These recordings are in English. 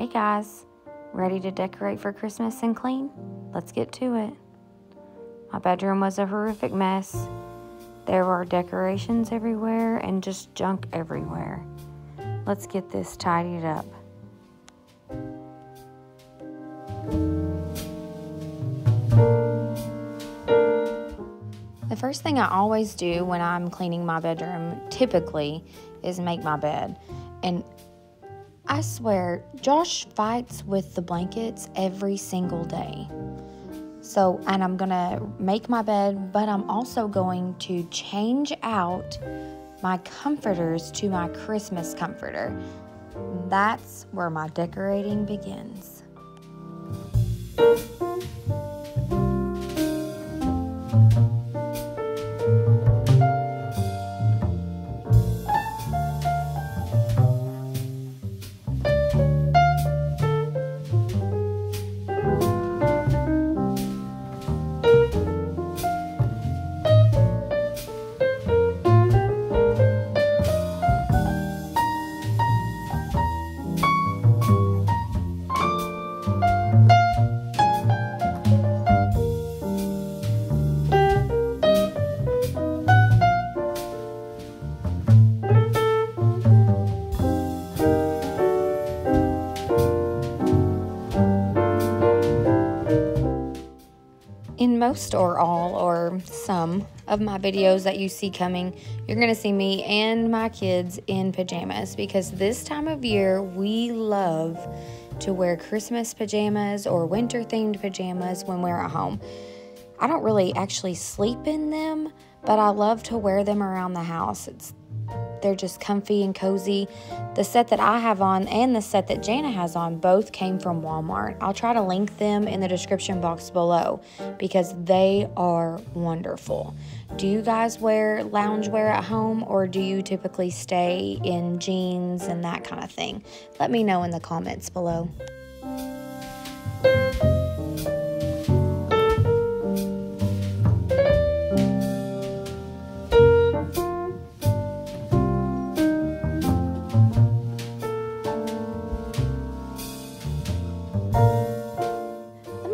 Hey guys, ready to decorate for Christmas and clean? Let's get to it. My bedroom was a horrific mess. There were decorations everywhere and just junk everywhere. Let's get this tidied up. The first thing I always do when I'm cleaning my bedroom, typically, is make my bed. And I swear, Josh fights with the blankets every single day. And I'm gonna make my bed, but I'm also going to change out my comforters to my Christmas comforter. That's where my decorating begins. In most or all or some of my videos that you see coming, you're going to see me and my kids in pajamas because this time of year we love to wear Christmas pajamas or winter themed pajamas when we're at home. I don't really actually sleep in them, but I love to wear them around the house. They're just comfy and cozy. The set that I have on and the set that Jana has on both came from Walmart. I'll try to link them in the description box below because they are wonderful. Do you guys wear loungewear at home or do you typically stay in jeans and that kind of thing? Let me know in the comments below.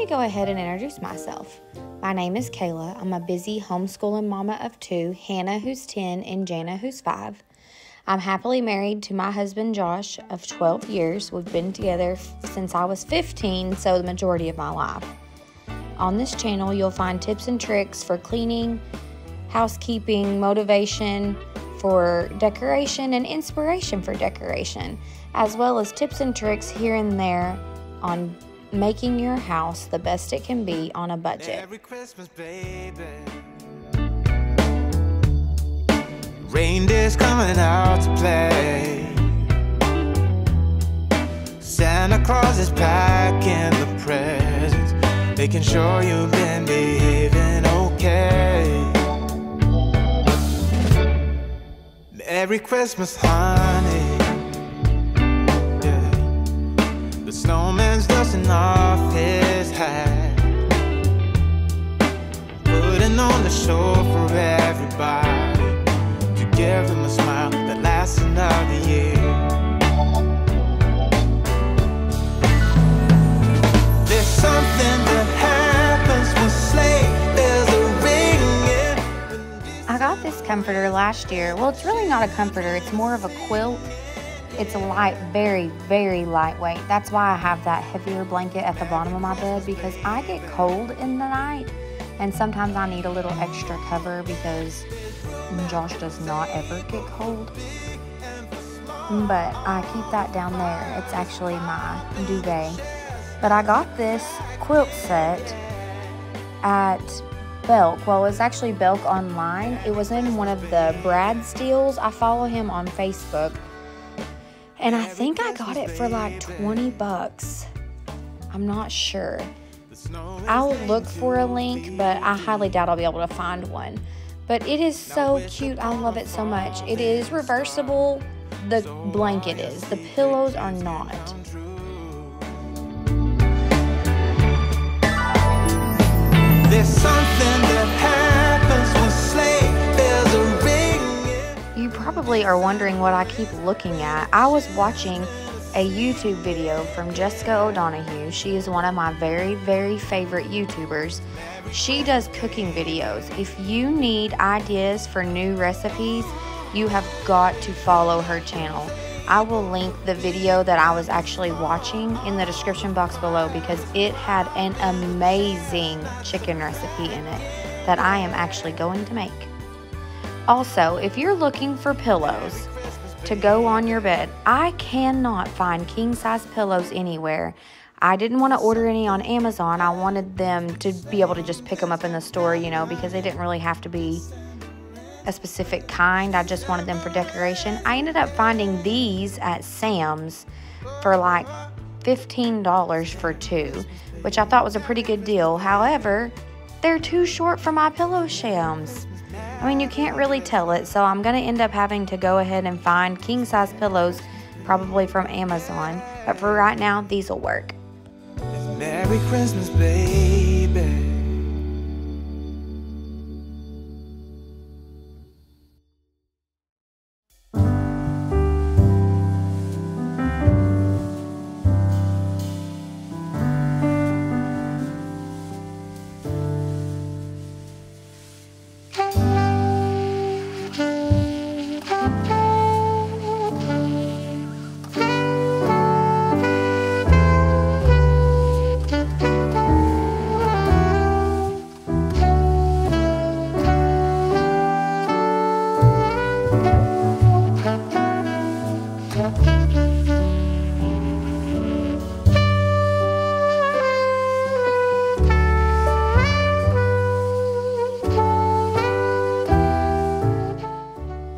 Go ahead and introduce myself. My name is Kayla. I'm a busy homeschooling mama of two, Hannah who's 10 and Jana who's 5. I'm happily married to my husband Josh of 12 years. We've been together since I was 15, so the majority of my life. On this channel you'll find tips and tricks for cleaning, housekeeping, motivation for decoration, and inspiration for decoration, as well as tips and tricks here and there on making your house the best it can be on a budget. Every Christmas, baby, reindeer's coming out to play. Santa Claus is packing the presents, making sure you've been behaving okay. Merry Christmas, honey. The snowman's dusting off his hat, putting on the show for everybody, to give them a smile that lasts another year. There's something that happens when sleigh bells are ringing. I got this comforter last year. Well, it's really not a comforter, it's more of a quilt. It's a light, very, very lightweight. That's why I have that heavier blanket at the bottom of my bed because I get cold in the night and sometimes I need a little extra cover because Josh does not ever get cold. But I keep that down there. It's actually my duvet. But I got this quilt set at Belk. Well, it was actually Belk online. It was in one of the Brad Steals. I follow him on Facebook. And I think I got it for like 20 bucks. I'm not sure. I'll look for a link, but I highly doubt I'll be able to find one. But it is so cute. I love it so much. It is reversible. The blanket is. The pillows are not. There's something that happens when sleigh bells are ringing. You probably are wondering what I keep looking at. I was watching a YouTube video from Jessica O'Donoghue. She is one of my very, very favorite YouTubers. She does cooking videos. If you need ideas for new recipes, you have got to follow her channel. I will link the video that I was actually watching in the description box below because it had an amazing chicken recipe in it that I am actually going to make. Also, if you're looking for pillows to go on your bed, I cannot find king-size pillows anywhere. I didn't want to order any on Amazon. I wanted them to be able to just pick them up in the store, you know, because they didn't really have to be a specific kind. I just wanted them for decoration. I ended up finding these at Sam's for like $15 for two, which I thought was a pretty good deal. However, they're too short for my pillow shams. I mean, you can't really tell it, so I'm going to end up having to go ahead and find king-size pillows, probably from Amazon. But for right now, these will work. Merry Christmas, baby.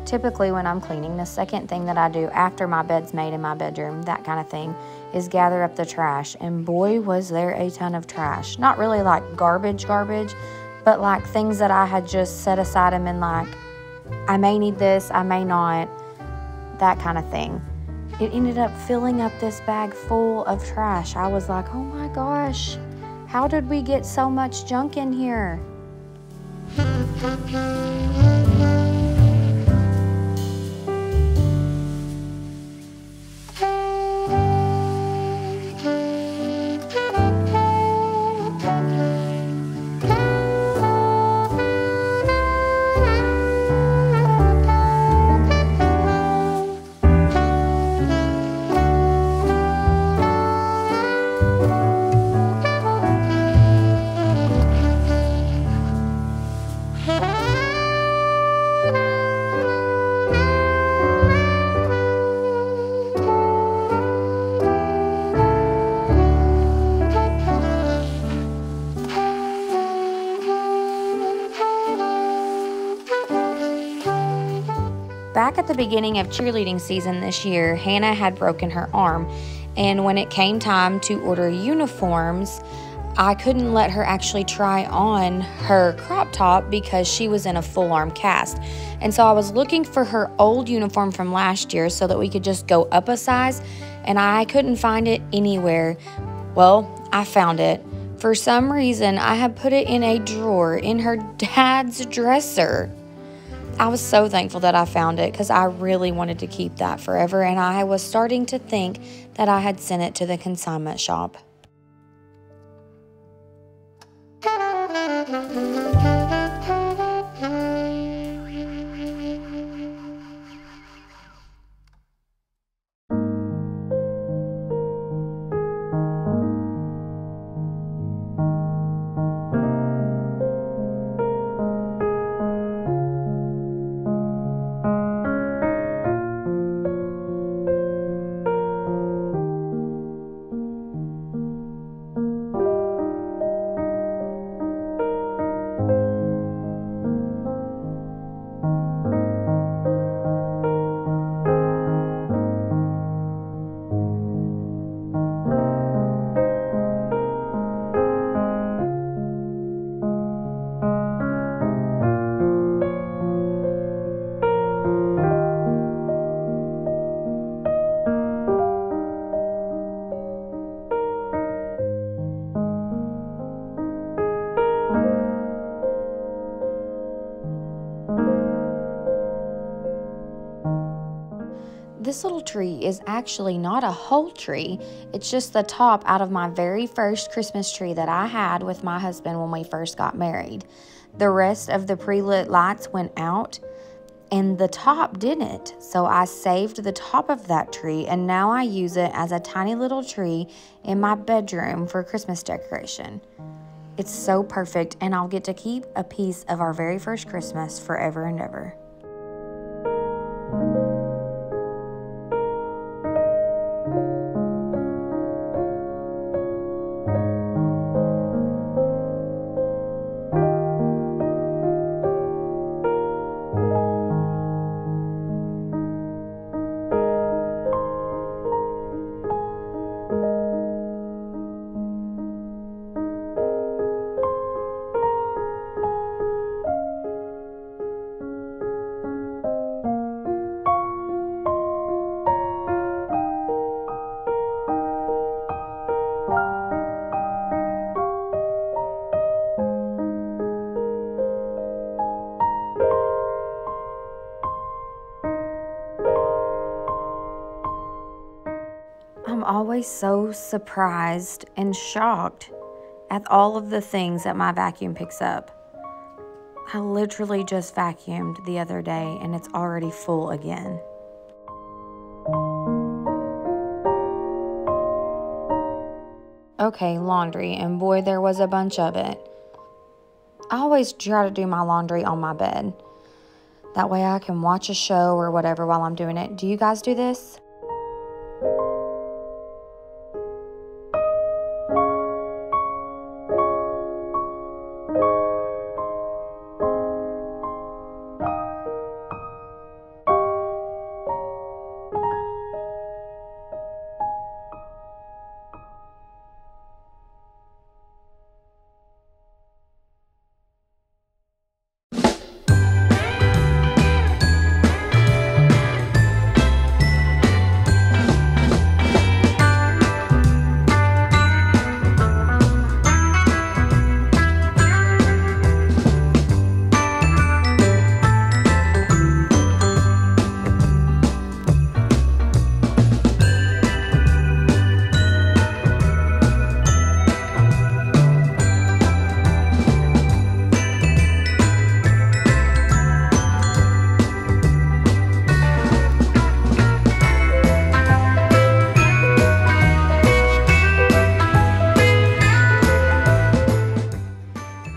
Typically when I'm cleaning, the second thing that I do after my bed's made in my bedroom, that kind of thing, is gather up the trash. And boy, was there a ton of trash. Not really like garbage, but like things that I had just set aside and been like, I may need this, I may not, that kind of thing. It ended up filling up this bag full of trash. I was like, oh my gosh, how did we get so much junk in here? Back at the beginning of cheerleading season this year, Hannah had broken her arm, and when it came time to order uniforms, I couldn't let her actually try on her crop top because she was in a full arm cast. And so I was looking for her old uniform from last year so that we could just go up a size, and I couldn't find it anywhere. Well, I found it. For some reason, I had put it in a drawer in her dad's dresser. I was so thankful that I found it because I really wanted to keep that forever, and I was starting to think that I had sent it to the consignment shop. This little tree is actually not a whole tree. It's just the top out of my very first Christmas tree that I had with my husband when we first got married. The rest of the pre-lit lights went out and the top didn't. So I saved the top of that tree and now I use it as a tiny little tree in my bedroom for Christmas decoration. It's so perfect, and I'll get to keep a piece of our very first Christmas forever and ever. I'm always so surprised and shocked at all of the things that my vacuum picks up. I literally just vacuumed the other day and it's already full again. Okay, laundry, and boy, there was a bunch of it. I always try to do my laundry on my bed. That way I can watch a show or whatever while I'm doing it. Do you guys do this?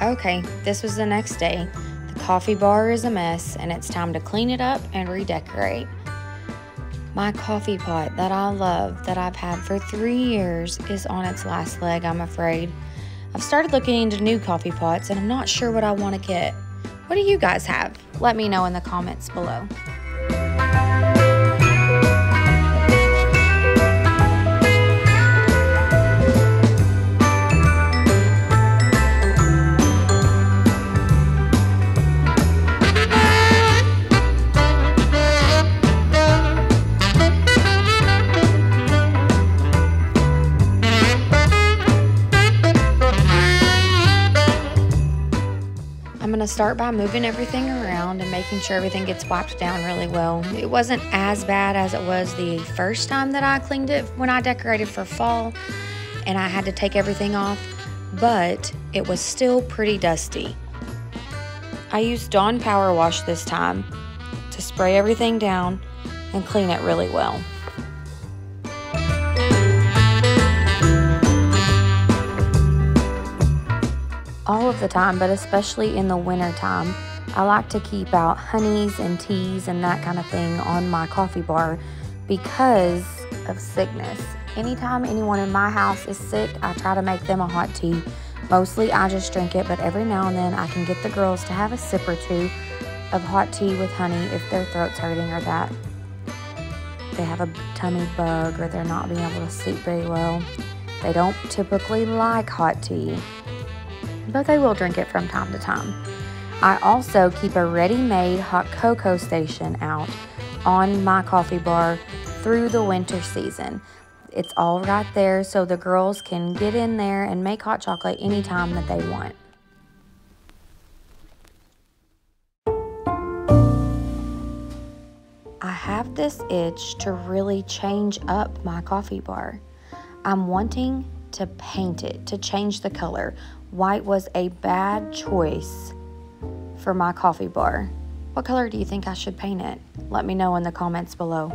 Okay, this was the next day. The coffee bar is a mess and it's time to clean it up and redecorate. My coffee pot that I love, that I've had for 3 years, is on its last leg, I'm afraid. I've started looking into new coffee pots and I'm not sure what I want to get. What do you guys have? Let me know in the comments below. I'm going to start by moving everything around and making sure everything gets wiped down really well. It wasn't as bad as it was the first time that I cleaned it when I decorated for fall and I had to take everything off, but it was still pretty dusty. I used Dawn Power Wash this time to spray everything down and clean it really well. All of the time, but especially in the winter time, I like to keep out honeys and teas and that kind of thing on my coffee bar because of sickness. Anytime anyone in my house is sick, I try to make them a hot tea. Mostly I just drink it, but every now and then I can get the girls to have a sip or two of hot tea with honey if their throat's hurting or that they have a tummy bug or they're not being able to sleep very well. They don't typically like hot tea, but they will drink it from time to time. I also keep a ready-made hot cocoa station out on my coffee bar through the winter season. It's all right there so the girls can get in there and make hot chocolate anytime that they want. I have this this itch to really change up my coffee bar. I'm wanting to paint it, to change the color. White was a bad choice for my coffee bar. What color do you think I should paint it? Let me know in the comments below.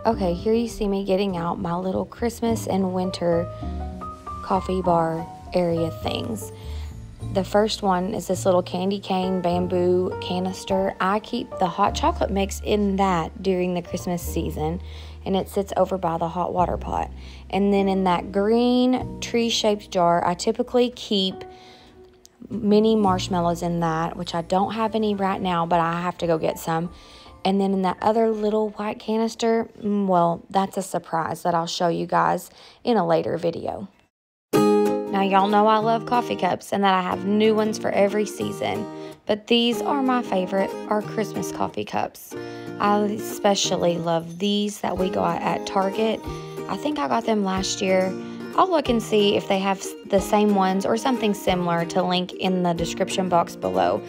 Okay, here you see me getting out my little Christmas and winter coffee bar area things. The first one is this little candy cane bamboo canister. I keep the hot chocolate mix in that during the Christmas season, and it sits over by the hot water pot. And then in that green tree-shaped jar, I typically keep mini marshmallows in that, which I don't have any right now, but I have to go get some. And then in that other little white canister, well, that's a surprise that I'll show you guys in a later video. Now, y'all know I love coffee cups and that I have new ones for every season. But these are my favorite, our Christmas coffee cups. I especially love these that we got at Target. I think I got them last year. I'll look and see if they have the same ones or something similar to link in the description box below.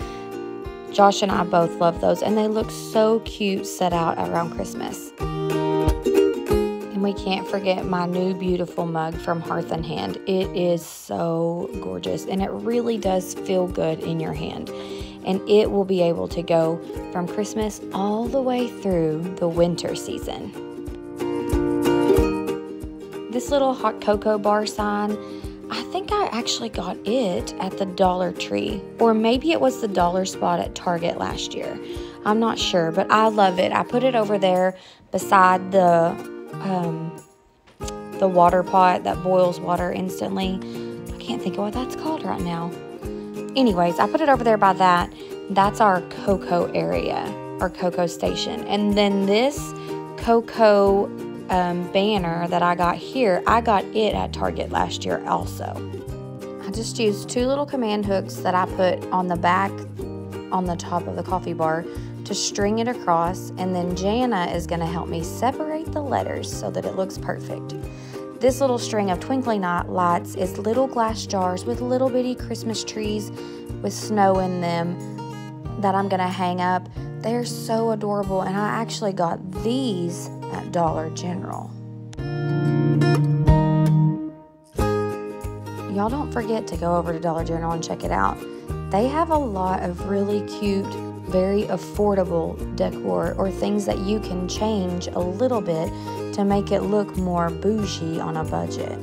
Josh and I both love those, and they look so cute set out around Christmas. And we can't forget my new beautiful mug from Hearth and Hand. It is so gorgeous, and it really does feel good in your hand. And it will be able to go from Christmas all the way through the winter season. This little hot cocoa bar sign, I think I actually got it at the Dollar Tree, or maybe it was the Dollar Spot at Target last year. I'm not sure, but I love it. I put it over there beside the water pot that boils water instantly. I can't think of what that's called right now. Anyways, I put it over there by that. That's our cocoa area, our cocoa station. And then this cocoa banner that I got here, I got it at Target last year also. I just used two little command hooks that I put on the back on the top of the coffee bar to string it across, and then Jana is going to help me separate the letters so that it looks perfect. This little string of twinkling lights is little glass jars with little bitty Christmas trees with snow in them that I'm going to hang up. They're so adorable, and I actually got these at Dollar General. Y'all don't forget to go over to Dollar General and check it out. They have a lot of really cute, very affordable decor or things that you can change a little bit to make it look more bougie on a budget.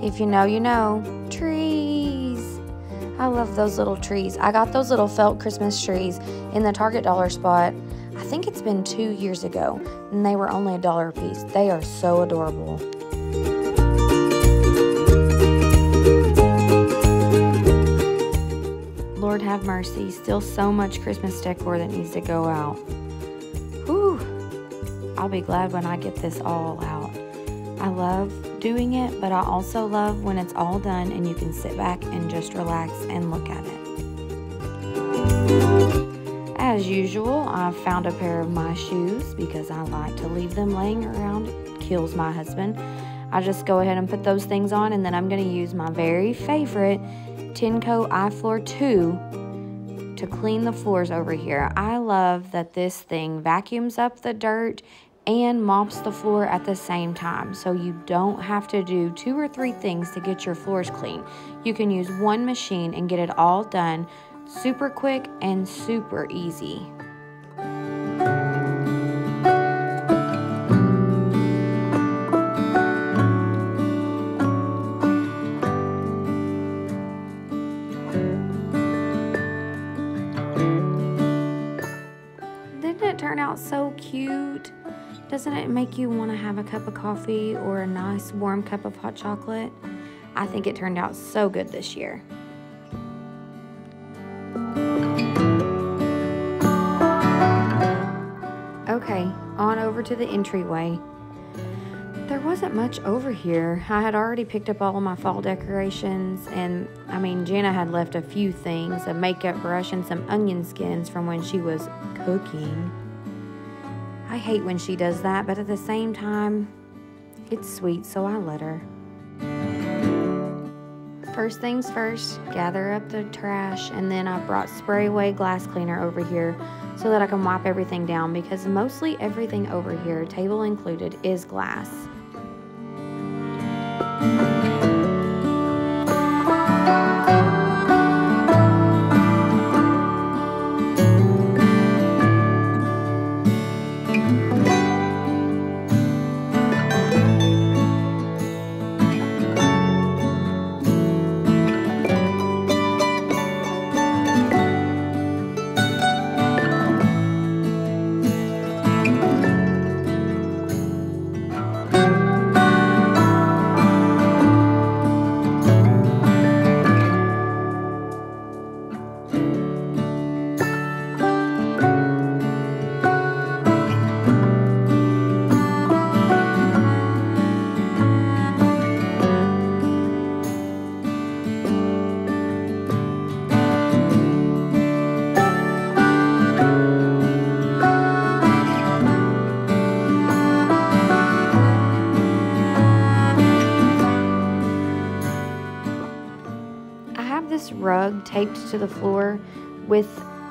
If you know, you know. Trees. I love those little trees. I got those little felt Christmas trees in the Target dollar spot. I think it's been 2 years ago, and they were only $1 a piece. They are so adorable. Lord have mercy, still so much Christmas decor that needs to go out. Whew, I'll be glad when I get this all out. I love doing it, but I also love when it's all done and you can sit back and just relax and look at it. As usual, I've found a pair of my shoes because I like to leave them laying around. It kills my husband. I just go ahead and put those things on, and then I'm going to use my very favorite Tenco iFloor 2 to clean the floors over here. I love that this thing vacuums up the dirt and mops the floor at the same time, so you don't have to do 2 or 3 things to get your floors clean. You can use one machine and get it all done super quick and super easy. Didn't it turn out so cute? Doesn't it make you want to have a cup of coffee or a nice warm cup of hot chocolate? I think it turned out so good this year. Okay, on over to the entryway. There wasn't much over here. I had already picked up all of my fall decorations, and I mean, Jenna had left a few things, a makeup brush and some onion skins from when she was cooking. I hate when she does that, but at the same time, it's sweet, so I let her. First things first, gather up the trash, and then I brought Sprayway glass cleaner over here so that I can wipe everything down, because mostly everything over here, table included, is glass. Rug taped to the floor with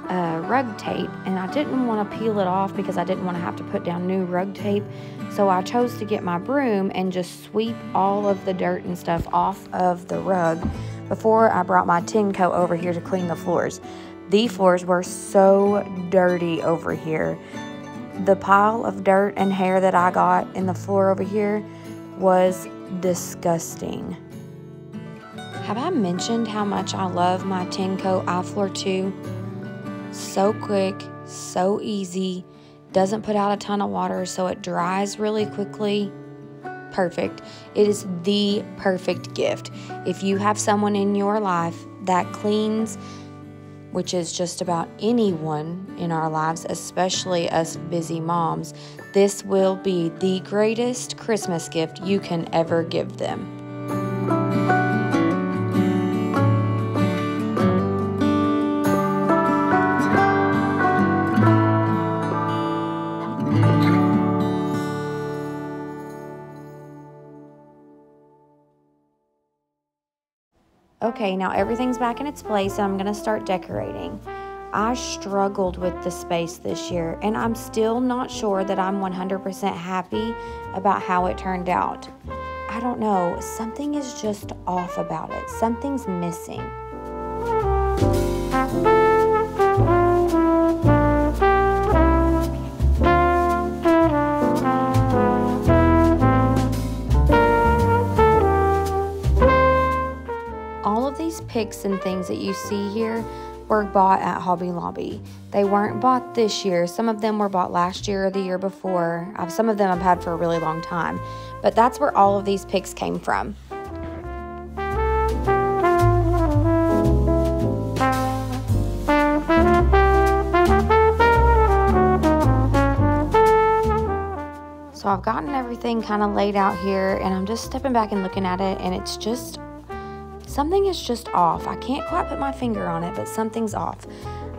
rug tape, and I didn't want to peel it off because I didn't want to have to put down new rug tape, so I chose to get my broom and just sweep all of the dirt and stuff off of the rug before I brought my Tenco over here to clean the floors. The floors were so dirty over here. The pile of dirt and hair that I got in the floor over here was disgusting. Have I mentioned how much I love my Tenco iFloor 2? So quick, so easy, doesn't put out a ton of water, so it dries really quickly. Perfect. It is the perfect gift. If you have someone in your life that cleans, which is just about anyone in our lives, especially us busy moms, this will be the greatest Christmas gift you can ever give them. Okay, now everything's back in its place, and I'm going to start decorating. I struggled with the space this year, and I'm still not sure that I'm 100% happy about how it turned out. I don't know, something is just off about it. Something's missing. picks and things that you see here were bought at Hobby Lobby. They weren't bought this year. Some of them were bought last year or the year before. Some of them I've had for a really long time. But that's where all of these picks came from. So I've gotten everything kind of laid out here, and I'm just stepping back and looking at it, and it's just, something is just off. I can't quite put my finger on it, but something's off.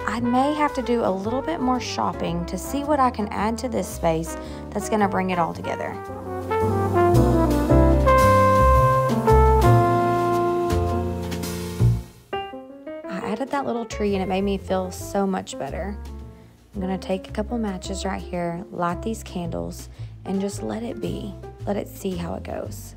I may have to do a little bit more shopping to see what I can add to this space that's going to bring it all together. I added that little tree, and it made me feel so much better. I'm going to take a couple matches right here, light these candles, and just let it be. Let it see how it goes.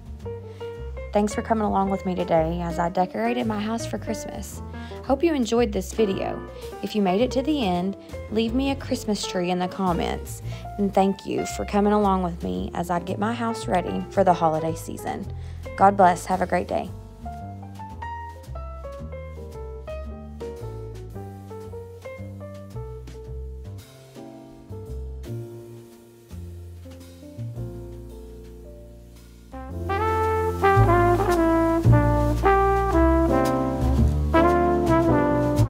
Thanks for coming along with me today as I decorated my house for Christmas. Hope you enjoyed this video. If you made it to the end, leave me a Christmas tree in the comments. And thank you for coming along with me as I get my house ready for the holiday season. God bless. Have a great day.